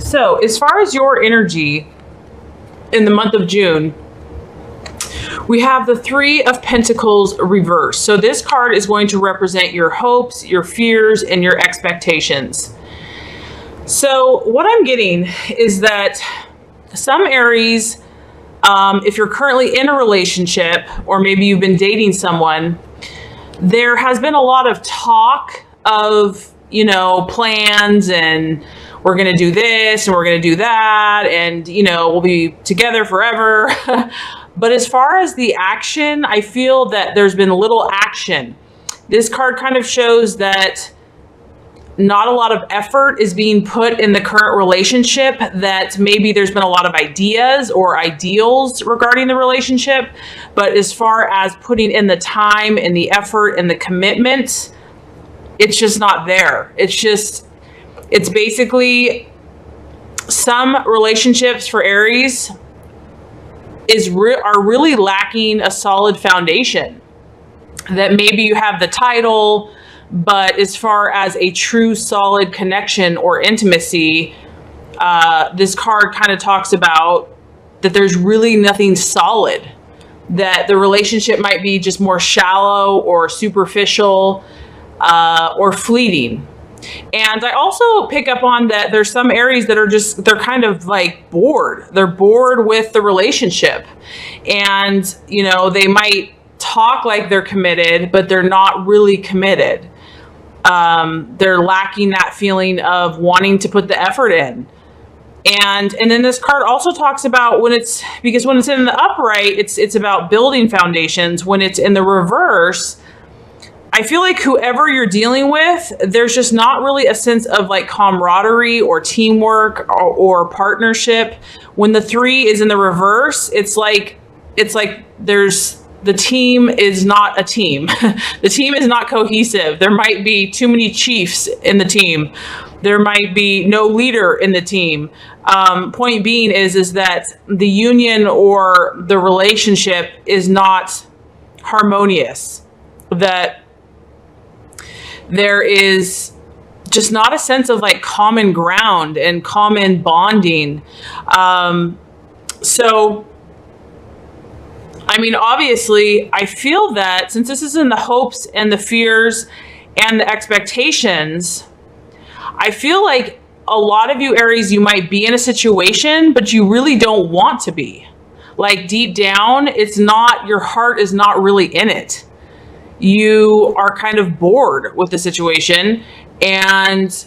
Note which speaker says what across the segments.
Speaker 1: So as far as your energy in the month of June, we have the Three of Pentacles reversed. So this card is going to represent your hopes, your fears, and your expectations. So what I'm getting is that some Aries, if you're currently in a relationship, or maybe you've been dating someone, there has been a lot of talk of, you know, plans, and we're going to do this and we're going to do that, and, you know, we'll be together forever. But as far as the action, I feel that there's been little action. This card kind of shows that not a lot of effort is being put in the current relationship, that maybe there's been a lot of ideas or ideals regarding the relationship, but as far as putting in the time and the effort and the commitment, it's just not there. It's basically, some relationships for Aries are really lacking a solid foundation. That maybe you have the title, but as far as a true solid connection or intimacy, this card kind of talks about that there's really nothing solid, that the relationship might be just more shallow or superficial or fleeting. And I also pick up on that there's some Aries that are they're kind of like bored. They're bored with the relationship. And, you know, they might talk like they're committed, but they're not really committed. They're lacking that feeling of wanting to put the effort in. And then this card also talks about when it's in the upright, it's about building foundations. When it's in the reverse, I feel like whoever you're dealing with, there's just not really a sense of like camaraderie or teamwork or partnership. When the three is in the reverse, it's like the team is not a team. The team is not cohesive. There might be too many chiefs in the team. There might be no leader in the team. Point being is that the union or the relationship is not harmonious. That there is just not a sense of like common ground and common bonding. So, I mean, obviously, I feel that since this is in the hopes and the fears and the expectations, I feel like a lot of you Aries, you might be in a situation, but you really don't want to be. Like deep down, it's not, your heart is not really in it. You are kind of bored with the situation, and,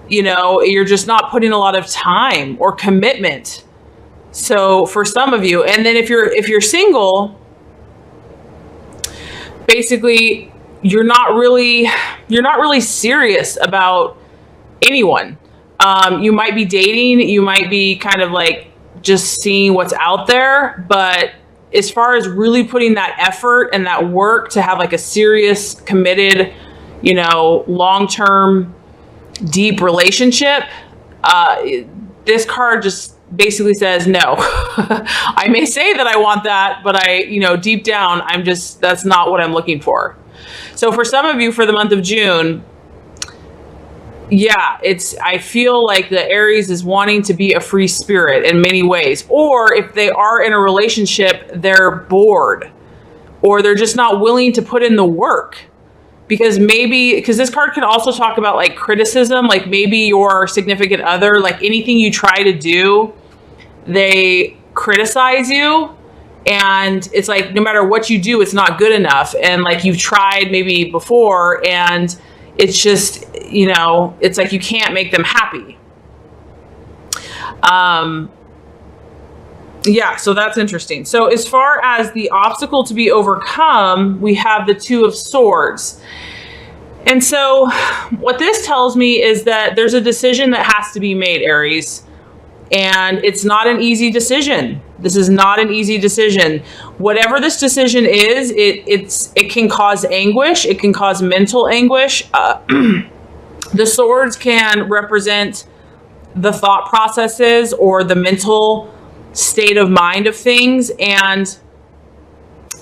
Speaker 1: you know, you're just not putting a lot of time or commitment. So for some of you, and then if you're single, basically you're not really serious about anyone. You might be dating, you might be kind of like just seeing what's out there, but as far as really putting that effort and that work to have like a serious, committed, you know, long-term, deep relationship, this card just basically says no. I may say that I want that, but deep down, that's not what I'm looking for. So for some of you, for the month of June, yeah, I feel like the Aries is wanting to be a free spirit in many ways. Or if they are in a relationship, they're bored, or they're just not willing to put in the work. Because this card can also talk about like criticism, like maybe your significant other, like anything you try to do, they criticize you. And it's like, no matter what you do, it's not good enough. And like you've tried maybe before, and it's just, you know, it's like you can't make them happy. Yeah, so that's interesting. So as far as the obstacle to be overcome, we have the Two of Swords. And so what this tells me is that there's a decision that has to be made, Aries. And it's not an easy decision. This is not an easy decision. Whatever this decision is, it can cause anguish. It can cause mental anguish. The swords can represent the thought processes or the mental state of mind of things. And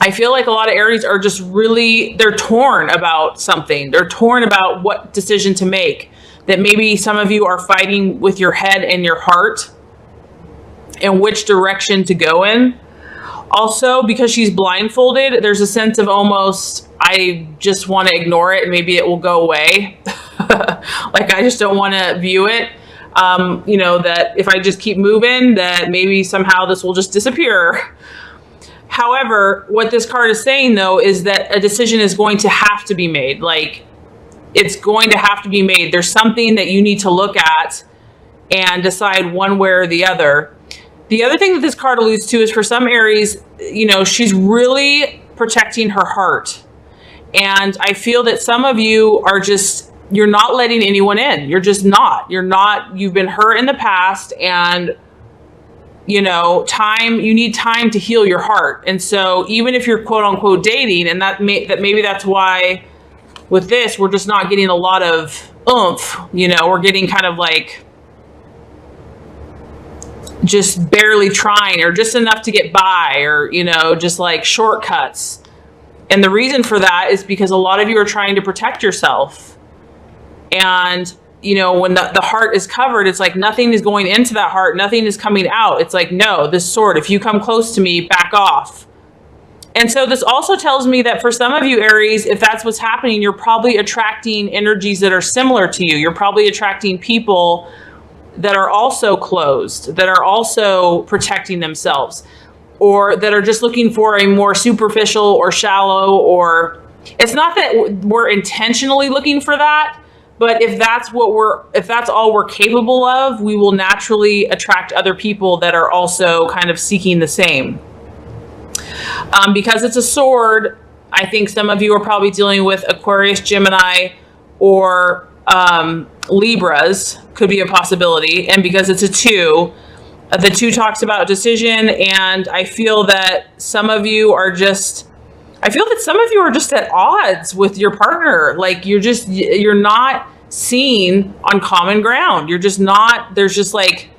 Speaker 1: I feel like a lot of Aries are just really, they're torn about something. They're torn about what decision to make. that maybe some of you are fighting with your head and your heart and which direction to go in. Also, because she's blindfolded, there's a sense of almost, I just want to ignore it and maybe it will go away. Like, I just don't want to view it. You know, that if I just keep moving, that maybe somehow this will just disappear. However, what this card is saying, though, is that a decision is going to have to be made. Like, it's going to have to be made. There's something that you need to look at and decide one way or the other. The other thing that this card alludes to is, for some Aries, you know, she's really protecting her heart. And I feel that some of you are just, you're not letting anyone in. You're just not. You're not. You've been hurt in the past, and, you know, you need time to heal your heart. And so even if you're quote unquote dating, and maybe that's why with this, we're just not getting a lot of oomph, you know, we're getting kind of like just barely trying, or just enough to get by, or, you know, just like shortcuts. And the reason for that is because a lot of you are trying to protect yourself. And, you know, when the heart is covered, it's like nothing is going into that heart. Nothing is coming out. It's like, no, this sword, if you come close to me, back off. And so this also tells me that for some of you, Aries, if that's what's happening, you're probably attracting energies that are similar to you. You're probably attracting people that are also closed, that are also protecting themselves, or that are just looking for a more superficial or shallow, or it's not that we're intentionally looking for that, but if that's all we're capable of, we will naturally attract other people that are also kind of seeking the same. Because it's a sword, I think some of you are probably dealing with Aquarius, Gemini, or Libras could be a possibility. And because it's a 2, the 2 talks about decision. And I feel that some of you are just, at odds with your partner. Like, you're not seen on common ground. You're just not, there's just like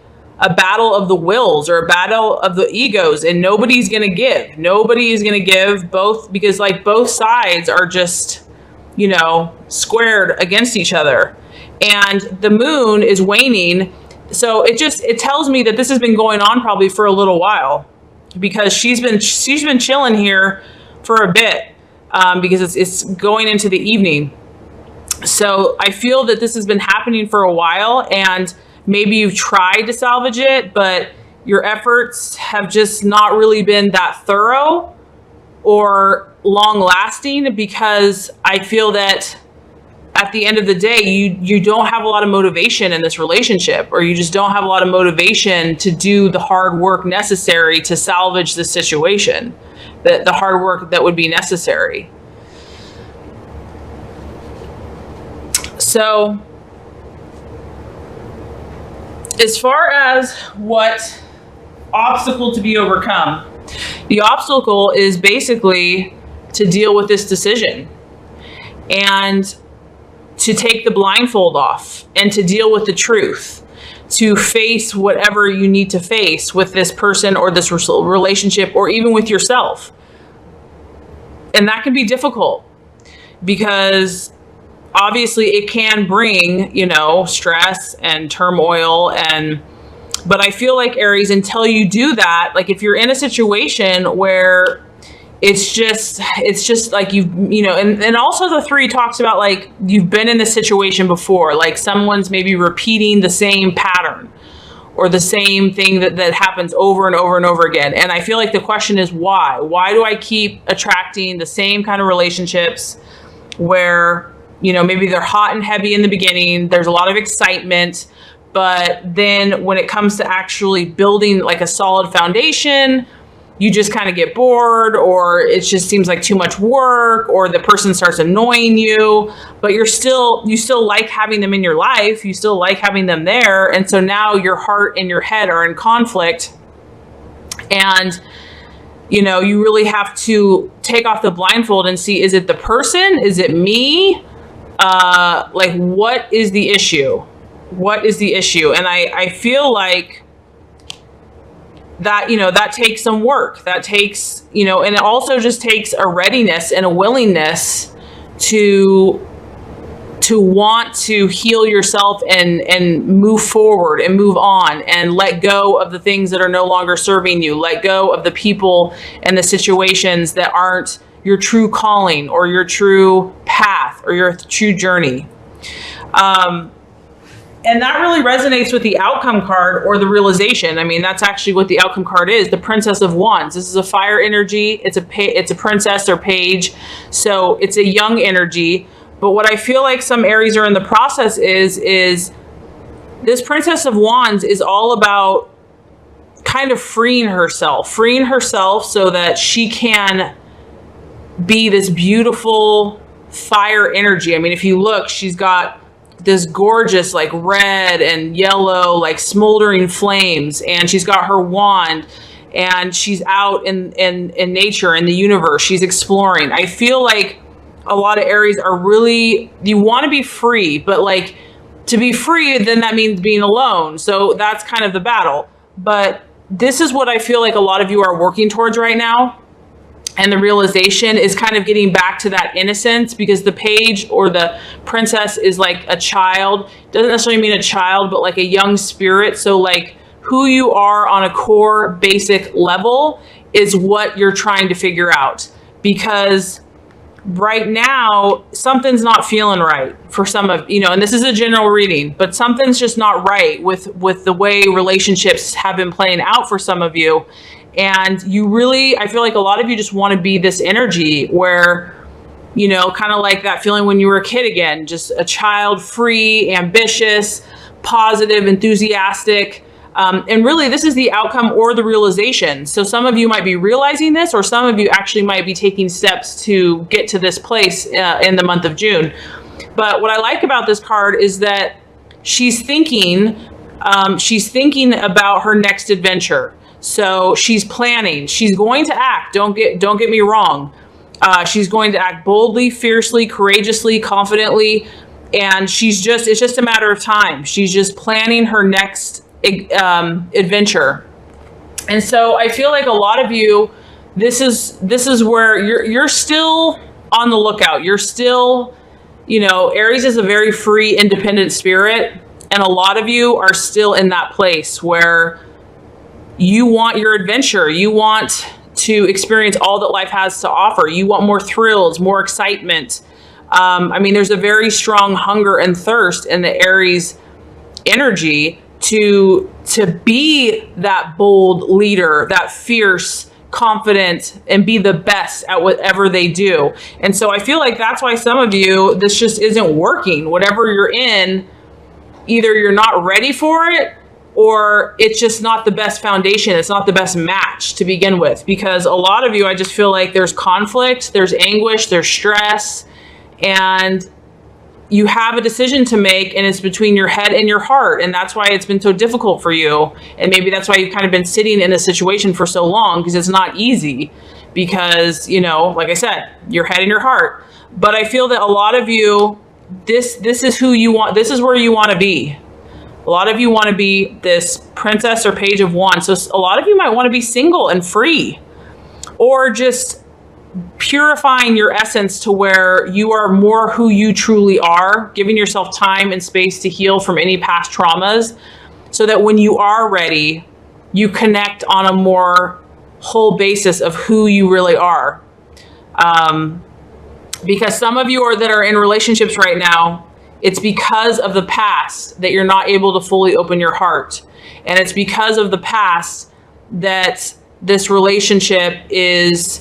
Speaker 1: a battle of the wills, or a battle of the egos, and nobody's going to give. Nobody is going to give, because like both sides are just, you know, squared against each other. And the moon is waning. So it tells me that this has been going on probably for a little while, because she's been chilling here for a bit, because it's going into the evening. So I feel that this has been happening for a while, and maybe you've tried to salvage it, but your efforts have just not really been that thorough or long lasting, because I feel that at the end of the day, you don't have a lot of motivation in this relationship, or you just don't have a lot of motivation to do the hard work necessary to salvage the situation, the hard work that would be necessary. So as far as what obstacle to be overcome, the obstacle is basically to deal with this decision and to take the blindfold off and to deal with the truth, to face whatever you need to face with this person or this relationship, or even with yourself. And that can be difficult, because obviously it can bring, you know, stress and turmoil. But I feel like, Aries, until you do that, like if you're in a situation where it's just like you know, and also the 3 talks about like you've been in this situation before, like someone's maybe repeating the same pattern or the same thing that happens over and over and over again. And I feel like the question is why? Why do I keep attracting the same kind of relationships where, you know, maybe they're hot and heavy in the beginning, there's a lot of excitement, but then when it comes to actually building like a solid foundation, you just kind of get bored, or it just seems like too much work, or the person starts annoying you, but you still like having them in your life. You still like having them there. And so now your heart and your head are in conflict, and, you know, you really have to take off the blindfold and see, is it the person? Is it me? Like, what is the issue? What is the issue? And I feel like that, you know, that takes some work. That takes, you know, and it also just takes a readiness and a willingness to to want to heal yourself and move forward and move on and let go of the things that are no longer serving you. Let go of the people and the situations that aren't your true calling or your true path or your true journey. And that really resonates with the outcome card or the realization. I mean, that's actually what the outcome card is, the Princess of Wands. This is a fire energy. It's a princess or page. So it's a young energy. But what I feel like some Aries are in the process is this Princess of Wands is all about kind of freeing herself so that she can be this beautiful fire energy. I mean, if you look, she's got this gorgeous like red and yellow like smoldering flames, and she's got her wand, and she's out in nature, in the universe. She's exploring. I feel like a lot of Aries are really, you want to be free, but like to be free, then that means being alone. So that's kind of the battle. But this is what I feel like a lot of you are working towards right now. And the realization is kind of getting back to that innocence, because the page or the princess is like a child. Doesn't necessarily mean a child, but like a young spirit. So like who you are on a core basic level is what you're trying to figure out. Because right now, something's not feeling right for some of, you know, and this is a general reading, but something's just not right with the way relationships have been playing out for some of you. And you really, I feel like a lot of you just want to be this energy where, you know, kind of like that feeling when you were a kid again, just a child, free, ambitious, positive, enthusiastic. And really, this is the outcome or the realization. So some of you might be realizing this, or some of you actually might be taking steps to get to this place in the month of June. But what I like about this card is that she's thinking about her next adventure. So she's planning. She's going to act. Don't get me wrong. She's going to act boldly, fiercely, courageously, confidently, and it's just a matter of time. She's just planning her next adventure. And so I feel like a lot of you, this is where you're still on the lookout. You're still, you know, Aries is a very free, independent spirit, and a lot of you are still in that place where you want your adventure. You want to experience all that life has to offer. You want more thrills, more excitement. I mean, there's a very strong hunger and thirst in the Aries energy to be that bold leader, that fierce, confident, and be the best at whatever they do. And so I feel like that's why some of you, this just isn't working. Whatever you're in, either you're not ready for it, or it's just not the best foundation. It's not the best match to begin with, because a lot of you, I just feel like there's conflict, there's anguish, there's stress, and you have a decision to make, and it's between your head and your heart. And that's why it's been so difficult for you. And maybe that's why you've kind of been sitting in a situation for so long, because it's not easy, because, you know, like I said, your head and your heart. But I feel that a lot of you, this is who you want. This is where you want to be. A lot of you want to be this princess or page of wands. So a lot of you might want to be single and free, or just purifying your essence to where you are more who you truly are, giving yourself time and space to heal from any past traumas, so that when you are ready, you connect on a more whole basis of who you really are. Because some of you that are in relationships right now, it's because of the past that you're not able to fully open your heart. And it's because of the past that this relationship is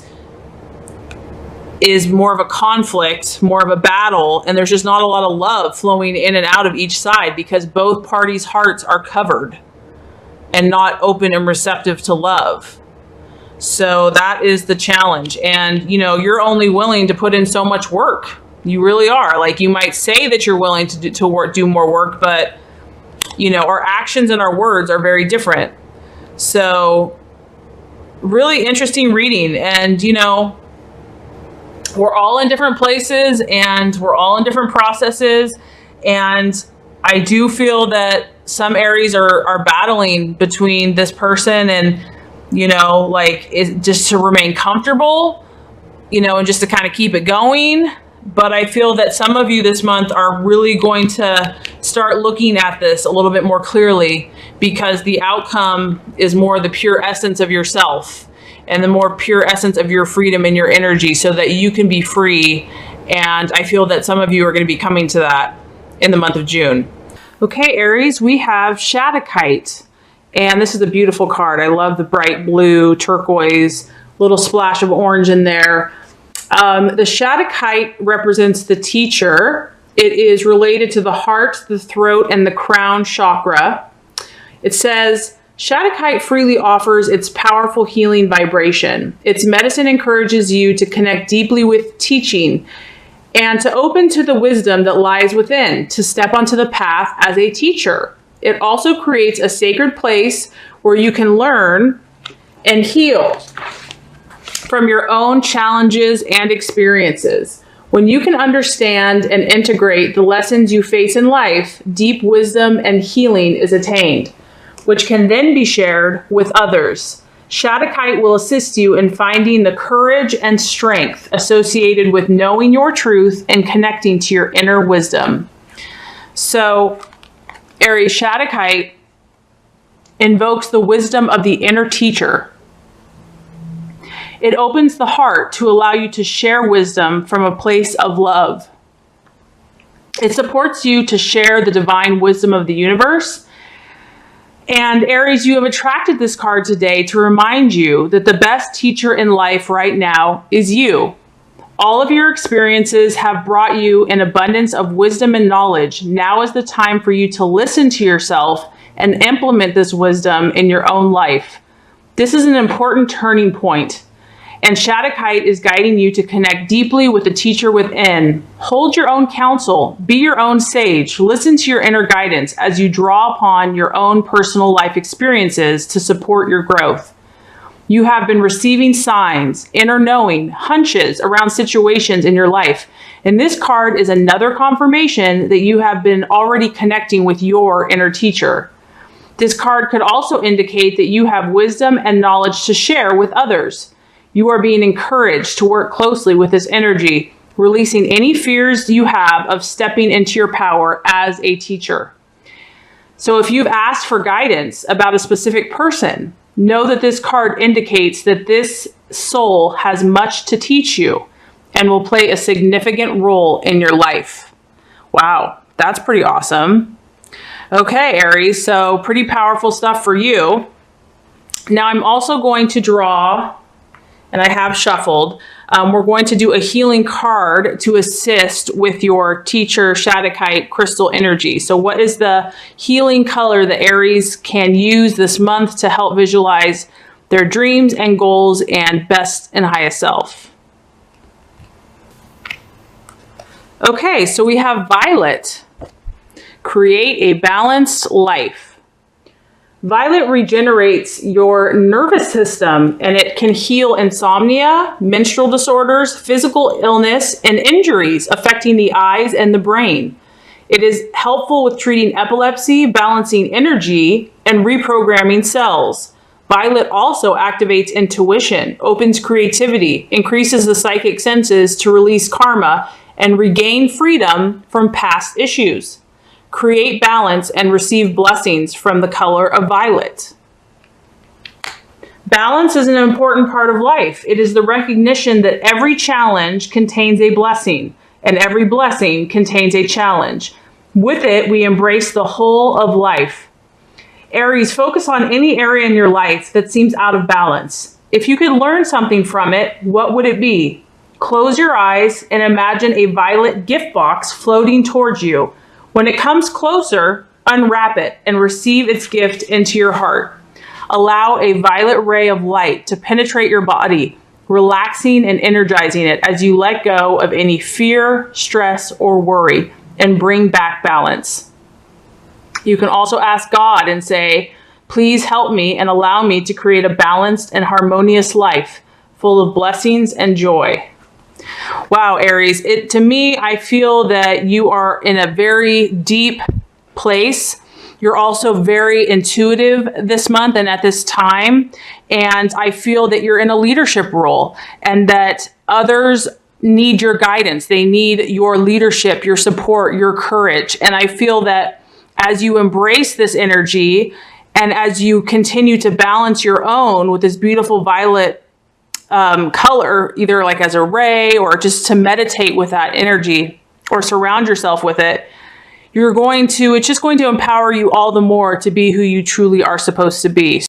Speaker 1: more of a conflict, more of a battle, and there's just not a lot of love flowing in and out of each side, because both parties' hearts are covered and not open and receptive to love. So that is the challenge. And, you know, you're only willing to put in so much work. You really are. Like, you might say that you're willing to do more work, but, you know, our actions and our words are very different. So really interesting reading. And, you know, we're all in different places, and we're all in different processes. And I do feel that some Aries are battling between this person and, you know, like, just to remain comfortable, you know, and just to kind of keep it going. but I feel that some of you this month are really going to start looking at this a little bit more clearly, because the outcome is more the pure essence of yourself and the more pure essence of your freedom and your energy, so that you can be free. And I feel that some of you are going to be coming to that in the month of June. Okay, Aries, we have Shattuckite. And this is a beautiful card. I love the bright blue, turquoise, little splash of orange in there. The Shattuckite represents the teacher. It is related to the heart, the throat, and the crown chakra. It says, Shattuckite freely offers its powerful healing vibration. Its medicine encourages you to connect deeply with teaching and to open to the wisdom that lies within, to step onto the path as a teacher. It also creates a sacred place where you can learn and heal from your own challenges and experiences. When you can understand and integrate the lessons you face in life, deep wisdom and healing is attained, which can then be shared with others. Shattuckite will assist you in finding the courage and strength associated with knowing your truth and connecting to your inner wisdom. So, Aries, Shattuckite invokes the wisdom of the inner teacher. It opens the heart to allow you to share wisdom from a place of love. It supports you to share the divine wisdom of the universe. And Aries, you have attracted this card today to remind you that the best teacher in life right now is you. All of your experiences have brought you an abundance of wisdom and knowledge. Now is the time for you to listen to yourself and implement this wisdom in your own life. This is an important turning point, and Shattuckite is guiding you to connect deeply with the teacher within. Hold your own counsel, be your own sage, listen to your inner guidance as you draw upon your own personal life experiences to support your growth. You have been receiving signs, inner knowing, hunches around situations in your life. And this card is another confirmation that you have been already connecting with your inner teacher. This card could also indicate that you have wisdom and knowledge to share with others. You are being encouraged to work closely with this energy, releasing any fears you have of stepping into your power as a teacher. So if you've asked for guidance about a specific person, know that this card indicates that this soul has much to teach you and will play a significant role in your life. Wow, that's pretty awesome. Okay, Aries, so pretty powerful stuff for you. Now I'm also going to draw, and I have shuffled, we're going to do a healing card to assist with your teacher Shattuckite crystal energy. So what is the healing color that Aries can use this month to help visualize their dreams and goals and best and highest self? Okay, so we have Violet. Create a balanced life. Violet regenerates your nervous system, and it can heal insomnia, menstrual disorders, physical illness, and injuries affecting the eyes and the brain. It is helpful with treating epilepsy, balancing energy, and reprogramming cells. Violet also activates intuition, opens creativity, increases the psychic senses to release karma, and regain freedom from past issues. Create balance and receive blessings from the color of violet. Balance is an important part of life. It is the recognition that every challenge contains a blessing, and every blessing contains a challenge. With it, we embrace the whole of life. Aries, focus on any area in your life that seems out of balance. If you could learn something from it, what would it be? Close your eyes and imagine a violet gift box floating towards you. When it comes closer, unwrap it and receive its gift into your heart. Allow a violet ray of light to penetrate your body, relaxing and energizing it as you let go of any fear, stress, or worry and bring back balance. You can also ask God and say, please help me and allow me to create a balanced and harmonious life full of blessings and joy. Wow, Aries, to me, I feel that you are in a very deep place. You're also very intuitive this month and at this time. And I feel that you're in a leadership role and that others need your guidance. They need your leadership, your support, your courage. And I feel that as you embrace this energy and as you continue to balance your own with this beautiful violet color, either like as a ray or just to meditate with that energy or surround yourself with it, it's just going to empower you all the more to be who you truly are supposed to be.